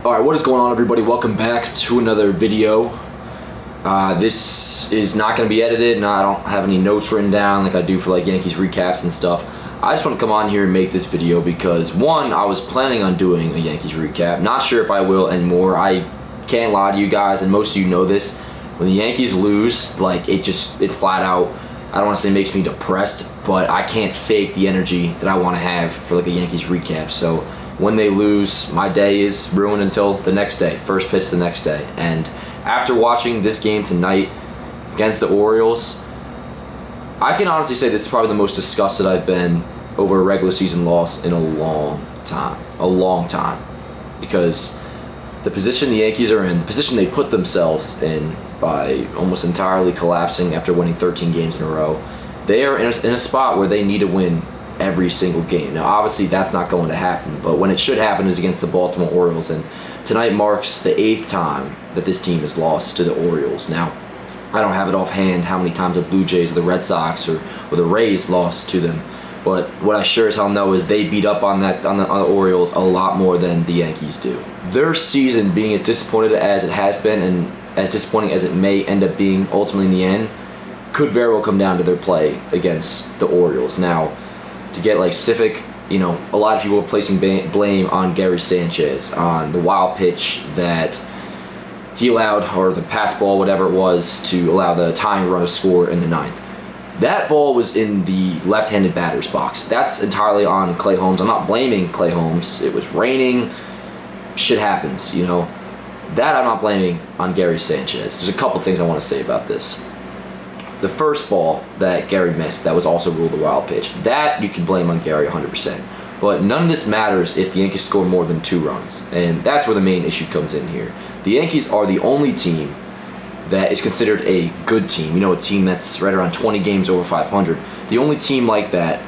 Alright, what is going on, everybody? Welcome back to another video. This is not going to be edited, and I don't have any notes written down like I do for like Yankees recaps and stuff. I just want to come on here and make this video because, one, I was planning on doing a Yankees recap. Not sure if I will anymore. I can't lie to you guys, and most of you know this. When the Yankees lose, like, it flat out, I don't want to say makes me depressed, but I can't fake the energy that I want to have for like a Yankees recap. So when they lose, my day is ruined until the next day. First pitch the next day. And after watching this game tonight against the Orioles, I can honestly say this is probably the most disgusted I've been over a regular season loss in a long time. A long time. Because the position the Yankees are in, the position they put themselves in by almost entirely collapsing after winning 13 games in a row, they are in a spot where they need to win every single game. Now, obviously, that's not going to happen, but when it should happen is against the Baltimore Orioles, and tonight marks the 8th time that this team has lost to the Orioles. Now, I don't have it offhand how many times the Blue Jays or the Red Sox or the Rays lost to them, but what I sure as hell know is they beat up on the Orioles a lot more than the Yankees do. Their season being as disappointed as it has been and as disappointing as it may end up being ultimately in the end could very well come down to their play against the Orioles. Now, to get like specific, a lot of people are placing blame on Gary Sanchez on the wild pitch that he allowed, or the pass ball, whatever it was, to allow the tying run to score in the 9th. That ball was in the left-handed batter's box. That's entirely on Clay Holmes. I'm not blaming Clay Holmes. It was raining. Shit happens, That I'm not blaming on Gary Sanchez. There's a couple things I want to say about this. The first ball that Gary missed, that was also ruled a wild pitch. That you can blame on Gary 100%. But none of this matters if the Yankees score more than 2 runs. And that's where the main issue comes in here. The Yankees are the only team that is considered a good team. A team that's right around 20 games over 500. The only team like that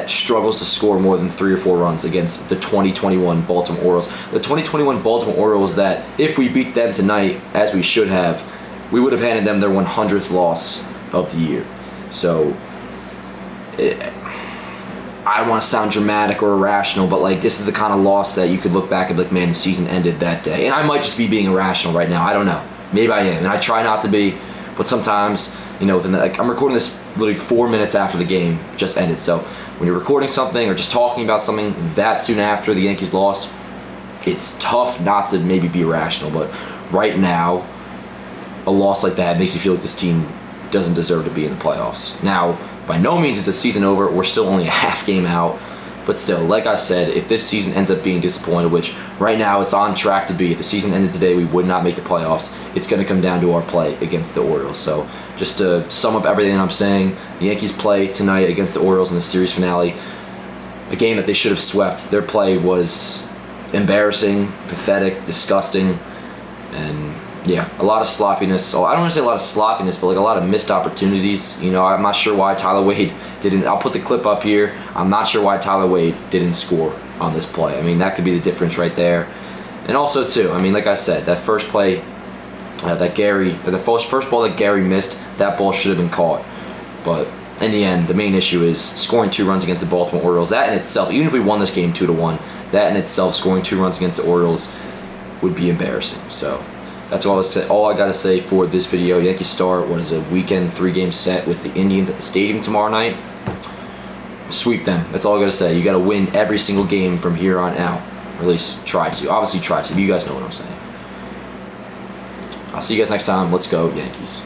struggles to score more than 3 or 4 runs against the 2021 Baltimore Orioles. The 2021 Baltimore Orioles that, if we beat them tonight, as we should have, we would have handed them their 100th loss of the year. So, I don't want to sound dramatic or irrational, but this is the kind of loss that you could look back and be like, man, the season ended that day. And I might just be being irrational right now. I don't know. Maybe I am. And I try not to be, but sometimes, I'm recording this literally 4 minutes after the game just ended. So when you're recording something or just talking about something that soon after the Yankees lost, it's tough not to maybe be irrational. But right now, a loss like that makes me feel like this team doesn't deserve to be in the playoffs. Now, by no means is the season over. We're still only a half game out. But still, like I said, if this season ends up being disappointed, which right now it's on track to be, if the season ended today, we would not make the playoffs. It's going to come down to our play against the Orioles. So just to sum up everything I'm saying, the Yankees play tonight against the Orioles in the series finale, a game that they should have swept. Their play was embarrassing, pathetic, disgusting, and yeah, a lot of sloppiness. So I don't want to say a lot of sloppiness, but a lot of missed opportunities. I'm not sure why Tyler Wade didn't. I'll put the clip up here. I'm not sure why Tyler Wade didn't score on this play. That could be the difference right there. And also too, like I said, that first play the first ball that Gary missed, that ball should have been caught. But in the end, the main issue is scoring 2 runs against the Baltimore Orioles. That in itself, even if we won this game 2-1, that in itself, scoring 2 runs against the Orioles would be embarrassing. So that's all I got to say for this video. Yankees start a weekend 3-game set with the Indians at the stadium tomorrow night. Sweep them. That's all I got to say. You got to win every single game from here on out. Or at least try to. Obviously try to. You guys know what I'm saying. I'll see you guys next time. Let's go, Yankees.